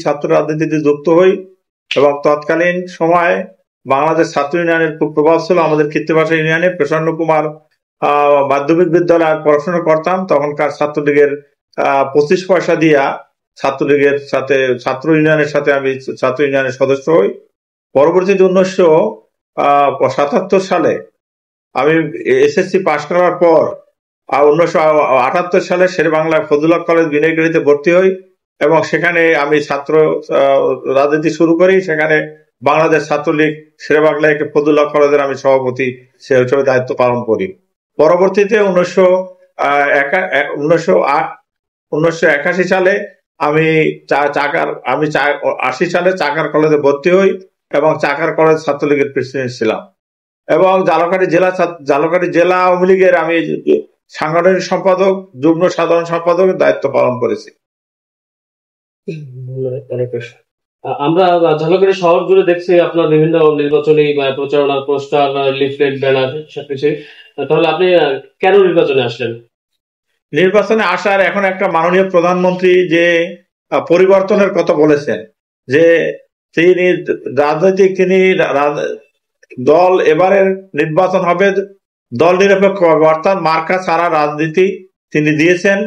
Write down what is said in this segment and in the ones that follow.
ছাত্র রাজনীতিতে যুক্ত হই এবং তৎকালীন সময়ে বাংলাদেশ ছাত্র ইউনিয়নের খুব প্রভাব ছিল আমাদের কৃত্তিবাসা ইউনিয়নে। প্রসন্ন কুমার মাধ্যমিক বিদ্যালয়ে পড়াশোনা করতাম, তখনকার ছাত্রলীগের 25 পয়সা দিয়া ছাত্রলীগের সাথে ছাত্র ইউনিয়নের সাথে আমি ছাত্র ইউনিয়নের সদস্য হই। পরবর্তীতে 1977 সালে আমি এসএসসি পাশ করার পর 1978 সালে শেরে বাংলা ফজলুল কলেজ বিনয়গিরিতে ভর্তি হই এবং সেখানে আমি ছাত্র রাজনীতি শুরু করি। সেখানে বাংলাদেশ ছাত্রলীগ শেরে বাংলা ফজলুল কলেজের আমি সভাপতি সে হিসেবে দায়িত্ব পালন করি। পরবর্তীতে 1981 সালে আমি 80 সালে চাকার কলেজে ভর্তি হই এবং চাকার কলেজ ছাত্রলীগের প্রেসিডেন্ট ছিলাম এবং জালকাঠি জেলা আওয়ামী লীগের আমি সাংগঠনিক সম্পাদক, যুগ্ম সাধারণ সম্পাদকের দায়িত্ব পালন করেছি। আমরা ঝালকাঠি শহর জুড়ে দেখছি আপনার বিভিন্ন নির্বাচনী প্রচারণার পোস্টার, লিফলেট, ব্যানার সবকিছু। তাহলে আপনি কেন নির্বাচনে আসলেন? নির্বাচনে আসার এখন একটা মাননীয় প্রধানমন্ত্রী যে পরিবর্তনের কথা বলেছেন, যে তিনি দল এবারের নির্বাচন হবে দল নিরপেক্ষ হবে, অর্থাৎ মার্কা ছাড়া রাজনীতি তিনি দিয়েছেন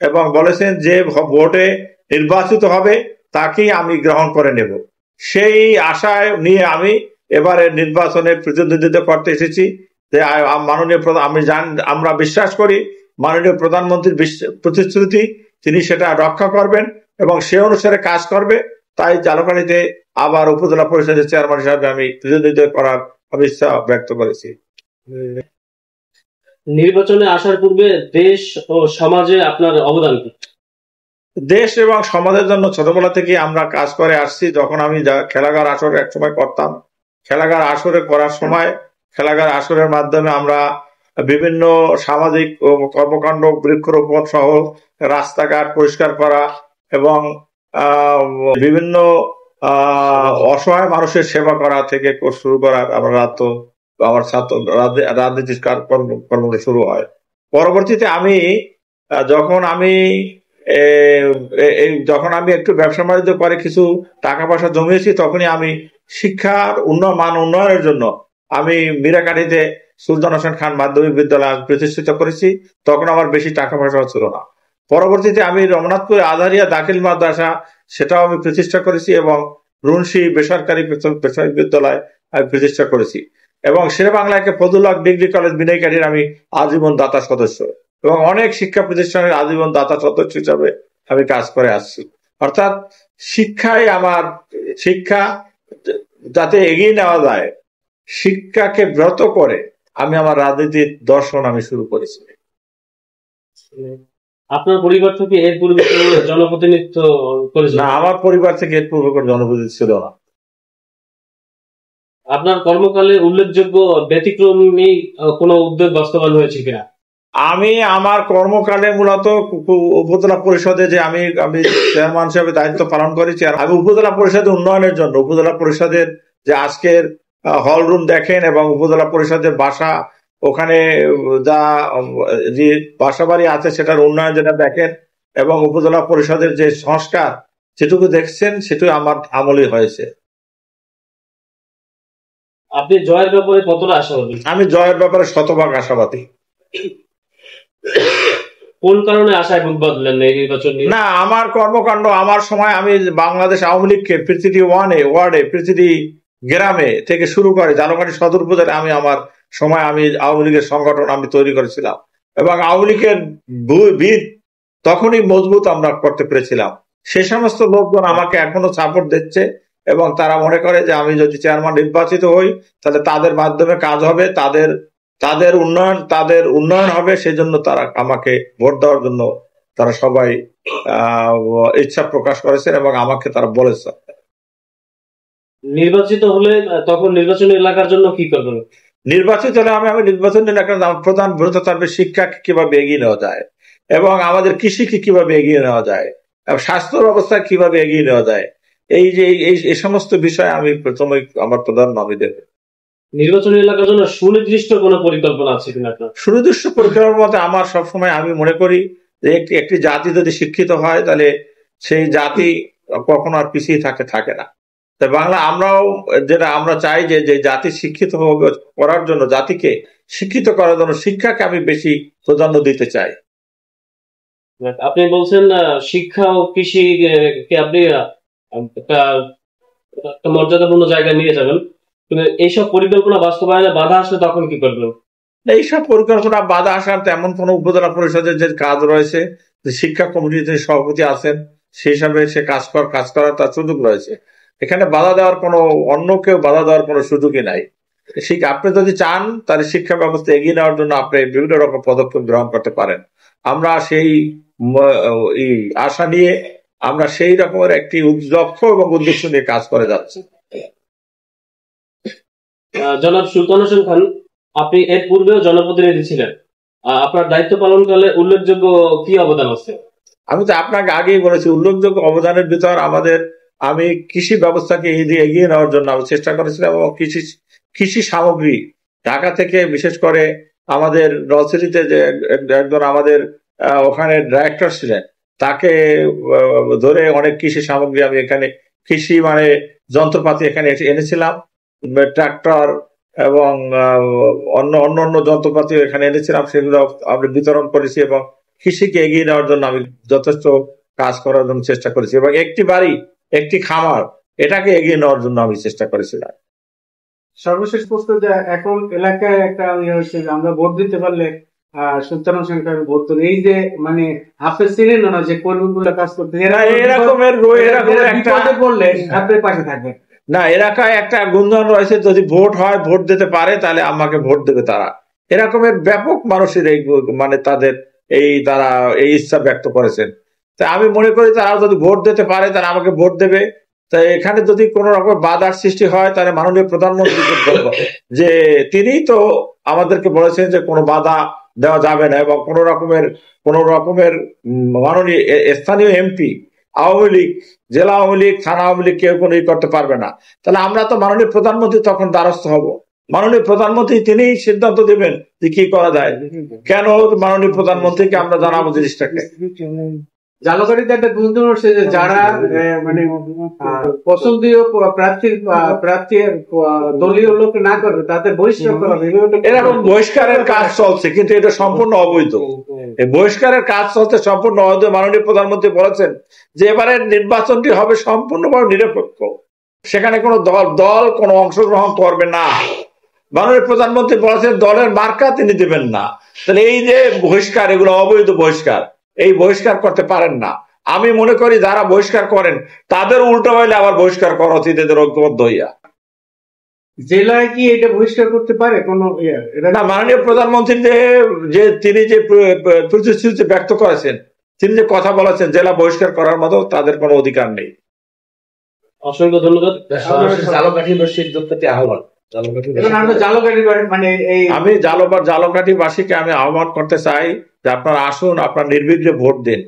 এবং বলেছেন যে ভোটে নির্বাচিত হবে তাকেই আমি গ্রহণ করে নেব। সেই আশায় নিয়ে আমি এবারে নির্বাচনে প্রতিদ্বন্দ্বিতা করতে এসেছি। যে মাননীয় আমরা বিশ্বাস করি মাননীয় প্রধানমন্ত্রীর প্রতিশ্রুতি তিনি সেটা রক্ষা করবেন এবং সে অনুসারে কাজ করবে। তাই ঝালকাঠিতে আবার উপজেলা পরিষদের চেয়ারম্যান হিসাবে আমি প্রতিদ্বন্দ্বিতা করার ইচ্ছা ব্যক্ত করেছি। নির্বাচনে আসার পূর্বে দেশ ও সমাজে আপনার অবদান কি? দেশ এবং সমাজের জন্য ছোটবেলা থেকে আমরা কাজ করে আসছি। যখন আমি খেলাঘর আসর এক সময় করতাম, খেলাঘর আসরে করার সময় খেলাঘর আসরের মাধ্যমে আমরা বিভিন্ন সামাজিক কর্মকাণ্ড, বৃক্ষরোপণ সহ রাস্তাঘাট পরিষ্কার করা এবং বিভিন্ন অসহায় মানুষের সেবা করা থেকে শুরু করা আমার ছাত্র রাজনীতির কর্মকাণ্ড শুরু হয়। পরবর্তীতে যখন আমি একটু ব্যবসা বাণিজ্য করে কিছু টাকা পয়সা জমিয়েছি, তখনই আমি শিক্ষার মান উন্নয়নের জন্য আমি মীরাকাঠিতে সুলতান হোসেন খান মাধ্যমিক বিদ্যালয় প্রতিষ্ঠিত করেছি। তখন আমার বেশি টাকা পয়সা ছিল না। পরবর্তীতে আমি রমনাথপুরে আজহারিয়া দাখিল মাদ্রাসা সেটাও আমি প্রতিষ্ঠা করেছি এবং রুনশি বেসরকারি বিদ্যালয় আমি প্রতিষ্ঠা করেছি এবং শেরে বাংলাকে ফজলুল ডিগ্রি কলেজ বিনয়কাঠির আমি আজীবন দাতা সদস্য এবং অনেক শিক্ষা প্রতিষ্ঠানের আজীবন দাতা সদস্য হিসাবে আমি কাজ করে আসছি। অর্থাৎ শিক্ষা যাতে এগিয়ে নেওয়া যায়, শিক্ষাকে ব্রত করে আমি আমার রাজনীতির দর্শন আমি শুরু করেছি। আপনার পরিবার থেকে এর পূর্বে জনপ্রতিনিধিত্ব করেছেন? না, আমার পরিবার থেকে এর পূর্বে কোনো জনপ্রতিনিধি ছিল না। আপনার কর্মকালে উল্লেখযোগ্য ব্যতিক্রমী কোনো উদ্যোগ বাস্তবায়ন হয়েছে কিনা? আমি আমার কর্মকালে মূলত উপজেলা পরিষদে যে আমি চেয়ারম্যান হিসেবে দায়িত্ব পালন করেছি। আমি উপজেলা পরিষদের উন্নয়নের জন্য উপজেলা পরিষদের যে আজকের হল রুম দেখেন এবং উপজেলা পরিষদের বাসা, ওখানে যে বাসা বাড়ি আছে সেটার উন্নয়ন যেটা দেখেন এবং উপজেলা পরিষদের যে সংস্কার যেটুকু দেখছেন সেটুকু আমার আমলই হয়েছে। আপনি জয়ের ব্যাপারে কতটা আশাবাদী? আমি জয়ের ব্যাপারে শতভাগ আশাবাদী। কোন কারণে আশায় বুক বাঁধলেন এই নির্বাচন নিয়ে? না, আমার কর্মকাণ্ড আমার সময় আমি বাংলাদেশ আওয়ামী লীগকে প্রতিটি ওয়ার্ডে প্রতিটি গ্রামে থেকে শুরু করে ঝালকাঠি সদর উপজেলা আমি আওয়ামী লীগের সংগঠন আমি তৈরি করেছিলাম এবং আওয়ামী লীগের ভিত তখনই মজবুত আমরা করতে পেরেছিলাম। সে সমস্ত লোকজন আমাকে এখনো সাপোর্ট দিচ্ছে এবং তারা মনে করে যে আমি যদি চেয়ারম্যান নির্বাচিত হই তাহলে তাদের মাধ্যমে কাজ হবে, তাদের উন্নয়ন হবে। সেজন্য তারা আমাকে ভোট দেওয়ার জন্য তারা সবাই ইচ্ছা প্রকাশ করেছেন এবং আমাকে তারা বলেছে। নির্বাচিত হলে তখন নির্বাচনী এলাকার জন্য কি করবেন? নির্বাচিত হলে আমি নির্বাচনী এলাকার প্রধান বিরোধী থাকবে শিক্ষাকে কিভাবে এগিয়ে নেওয়া যায় এবং আমাদের কৃষিকে কিভাবে এগিয়ে নেওয়া যায়, স্বাস্থ্য ব্যবস্থা কিভাবে এগিয়ে নেওয়া যায়, এই সমস্ত বিষয়ে আমি প্রথমে আমার প্রধান নামে দেবে। নির্বাচনী এলাকার জন্য সুনির্দিষ্ট কোনো পরিকল্পনা আছে কিনা? সুনির্দিষ্ট পরিকল্পনার মতে আমার সবসময় আমি মনে করি যে একটি জাতি যদি শিক্ষিত হয় তাহলে সেই জাতি কখনো আর পিছিয়ে থাকে না। তাই বাংলা আমরাও যেটা আমরা চাই যে যে জাতি শিক্ষিত করার জন্য, জাতিকে শিক্ষিত করার জন্য শিক্ষাকে আমি বেশি প্রাধান্য দিতে চাই। আপনি বলছেন শিক্ষা ও কৃষি কে আপনি একটা একটা মর্যাদাপূর্ণ জায়গায় নিয়ে যাবেন, কিন্তু এইসব পরিকল্পনা বাস্তবায়নে বাধা আসলে তখন কি করবেন? এইসব পরিকল্পনা বাধা আসার তেমন কোনো উপজেলা পরিষদের যে কাজ রয়েছে, যে শিক্ষা কমিটিতে সভাপতি আছেন, সেই হিসাবে সে কাজ করার তার সুযোগ রয়েছে। এখানে বাধা দেওয়ার কোনো, অন্য কেউ বাধা দেওয়ার কোনো সুযোগই নাই। আপনি যদি চান তাহলে শিক্ষা ব্যবস্থা এগিয়ে নেওয়ার জন্য আপনি বিভিন্ন রকম পদক্ষেপ গ্রহণ করতে পারেন। আমরা সেই আশা নিয়ে আমরা সেই রকমের একটি লক্ষ্য এবং উদ্দেশ্য নিয়ে কাজ করে যাচ্ছি। জনাব সুলতান হোসেন খান, আপনি এর পূর্বেও জনপ্রতিনিধি ছিলেন, আপনার দায়িত্ব পালনকালে উল্লেখযোগ্য কি অবদান আছে? আমি তো আপনাকে আগেই বলেছি, উল্লেখযোগ্য অবদানের ভিতর আমি কৃষি ব্যবস্থাকে এগিয়ে নেওয়ার জন্য আমি চেষ্টা করেছিলাম, এবং কৃষি সামগ্রী ঢাকা থেকে, বিশেষ করে আমাদের নলছিটিতে যে একজন আমাদের ওখানে ডাইরেক্টর ছিলেন, তাকে ধরে অনেক কৃষি সামগ্রী আমি এখানে, কৃষি মানে যন্ত্রপাতি এখানে এনেছিলাম, ট্রাক্টর এবং অন্য যন্ত্রপাতি এখানে এনেছিলাম, সেগুলো আমরা বিতরণ করেছি এবং কৃষিকে এগিয়ে নেওয়ার জন্য আমি যথেষ্ট কাজ করার জন্য চেষ্টা করেছি, এবং একটি বাড়ি, একটি খামার, এটাকে এগিয়ে নেওয়ার জন্য আমি চেষ্টা করেছিলাম। সর্বশেষ প্রশ্ন, যে এখন এলাকায় একটা হচ্ছে আমরা ভোট দিতে পারলে সুলতান হোসেন খান ভোট দেন, এই যে মানে আপনি চিনেন না যে কর্মীগুলো কাজ করতে এরকমের বললে আপনার পাশে থাকবে না, এলাকায় একটা গুঞ্জন রয়েছে, যদি ভোট হয়, ভোট দিতে পারে, তাহলে আমাকে ভোট দেবে তারা। এরকমের ব্যাপক মানুষের এই মানে তারা এই ইচ্ছা ব্যক্ত করেছেন। তাই আমি মনে করি তারা যদি ভোট দিতে পারে তারা আমাকে ভোট দেবে। তাই এখানে যদি কোনো রকম বাধার সৃষ্টি হয়, তাহলে মাননীয় প্রধানমন্ত্রীকে বলবো যে তিনি তো আমাদেরকে বলেছেন যে কোনো বাধা দেওয়া যাবে না, এবং কোনো রকমের মাননীয় স্থানীয় এমপি, আওয়ামী লীগ, জেলা আওয়ামী লীগ, থানা আওয়ামী লীগ কেউ কোনো করতে পারবে না। তাহলে আমরা তো মাননীয় প্রধানমন্ত্রী তখন দ্বারস্থ হব। মাননীয় প্রধানমন্ত্রী তিনি সিদ্ধান্ত দেবেন যে কি করা যায়। কেন মাননীয় প্রধানমন্ত্রীকে আমরা জানাবো জিনিসটাকে। জালকাঠিতে একটা গুঞ্জন হচ্ছে যে যারা মানে পছন্দীয় প্রার্থী দলীয় লোক না করবে তাদের বহিষ্কার করা হবে, এরকম বহিষ্কারের কাজ চলছে, কিন্তু এটা সম্পূর্ণ অবৈধ। এই বহিষ্কারের কাজ চলছে সম্পূর্ণ অবৈধ। মাননীয় প্রধানমন্ত্রী বলেছেন যে এবারের নির্বাচনটি হবে সম্পূর্ণভাবে নিরপেক্ষ, সেখানে কোনো দল কোনো অংশগ্রহণ করবে না। মাননীয় প্রধানমন্ত্রী বলেছেন দলের মার্কা তিনি দেবেন না। তাহলে এই যে বহিষ্কার, এগুলো অবৈধ বহিষ্কার, এই বহিষ্কার করতে পারেন না। আমি মনে করি যারা বহিষ্কার করেন তাদের উল্টো হইলে আবার বহিষ্কার করা উচিত, এদের ঐক্যবদ্ধ হইয়া। জেলায় কি এটা বহিষ্কার করতে পারে কোন না, মাননীয় প্রধানমন্ত্রী যে তিনি যে প্রতিশ্রুতি ব্যক্ত করেছেন, তিনি যে কথা বলেছেন, জেলা বহিষ্কার করার মতো তাদের কোনো অধিকার নেই। অসংখ্য ধন্যবাদ। আমি জালকাঠিবাসীকে আমি আহ্বান করতে চাই যে আপনারা আসুন, আপনারা নির্বিঘ্নে ভোট দিন,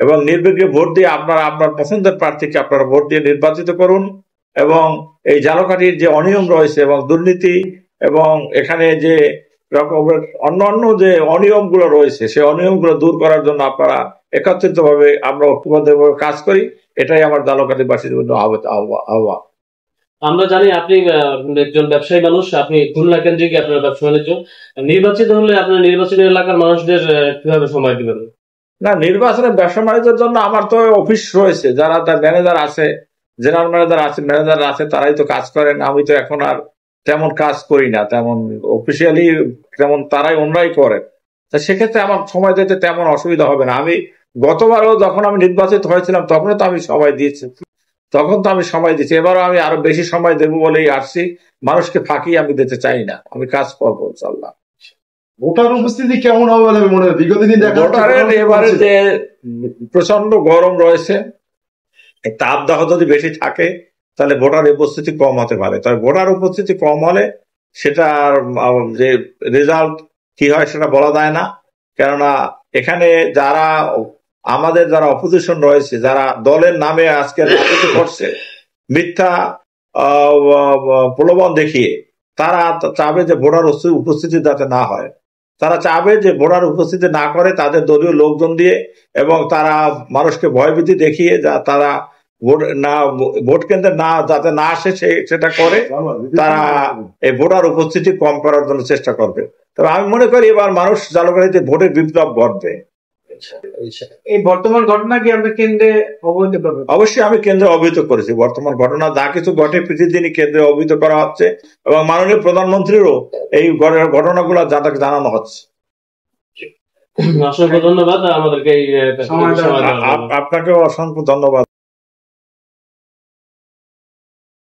এবং নির্বিঘ্নে ভোট দিয়ে আপনারা আপনার পছন্দের প্রার্থীকে আপনারা ভোট দিয়ে নির্বাচিত করুন। এবং এই জালকাঠির যে অনিয়ম রয়েছে এবং দুর্নীতি, এবং এখানে যে রকমের অন্যান্য যে অনিয়ম গুলো রয়েছে, সেই অনিয়ম গুলো দূর করার জন্য আপনারা একত্রিত ভাবে আমরা ঐক্যবদ্ধভাবে কাজ করি, এটাই আমার জালকাঠিবাসীর জন্য আহ্বান। আমরা জানি আপনি একজন ব্যবসায়ী মানুষ, আপনি খুলনা কেন্দ্রিক আপনার ব্যবসা বাণিজ্য, নির্বাচিত হলে আপনার নির্বাচনী এলাকার মানুষদের কিভাবে সময় দিবেন? না, নির্বাচনের ব্যবসা বাণিজ্যের জন্য আমার তো অফিস রয়েছে, যারা তার ম্যানেজার আছে, জেনারেল ম্যানেজার আছে, তারাই তো কাজ করেন। আমি তো এখন আর তেমন কাজ করি না, তেমন অফিসিয়ালি তেমন ওনারাই করেন। তা সেক্ষেত্রে আমার সময় দিতে তেমন অসুবিধা হবে না। আমি গতবারও যখন আমি নির্বাচিত হয়েছিলাম তখনও তো আমি সময় দিয়েছি, এবারও আমি আরো বেশি সময় দেবো বলেই আসছি। মানুষকে ফাঁকি আমি দিতে চাই না, আমি কাজ করবো ইনশাআল্লাহ। ভোটার উপস্থিতি কেমন হবে বলে মনে হয়? বিগত দিন ভোটারের এবারে যে প্রচন্ড গরম রয়েছে, তাপদাহ যদি বেশি থাকে তাহলে ভোটার উপস্থিতি কম হতে পারে। তবে ভোটার উপস্থিতি কম হলে সেটার যে রেজাল্ট কি হয় সেটা বলা যায় না। কেননা এখানে আমাদের যারা অপোজিশন রয়েছে, যারা দলের নামে আজকে রাজনীতি করছে, মিথ্যা প্রলোভন দেখিয়ে, তারা চাবে যে ভোটার উপস্থিতি যাতে না হয়। তারা চাবে যে ভোটার উপস্থিতি না করে তাদের দলীয় লোকজন দিয়ে, এবং তারা মানুষকে ভয়ভীতি দেখিয়ে তারা ভোট কেন্দ্রে না যাতে না আসে সেটা করে তারা এই ভোটার উপস্থিতি কম করার জন্য চেষ্টা করবে। তবে আমি মনে করি এবার মানুষ জালুকাঠিতে ভোটের বিপ্লব ঘটবে। এই বর্তমান ঘটনা কি আমরা কেন্দ্রে অবহিত করবো? অবশ্যই আমি কেন্দ্রে অবহিত করেছি। বর্তমান ঘটনা যা কিছু ঘটে প্রতিদিনই কেন্দ্রে অবহিত করা হচ্ছে এবং মাননীয় প্রধানমন্ত্রীরও এই ঘটনাগুলো যাদেরকে জানানো হচ্ছে। অসংখ্য ধন্যবাদ আমাদেরকে এই সময় দেওয়ার জন্য। আপনাকেও অসংখ্য ধন্যবাদ।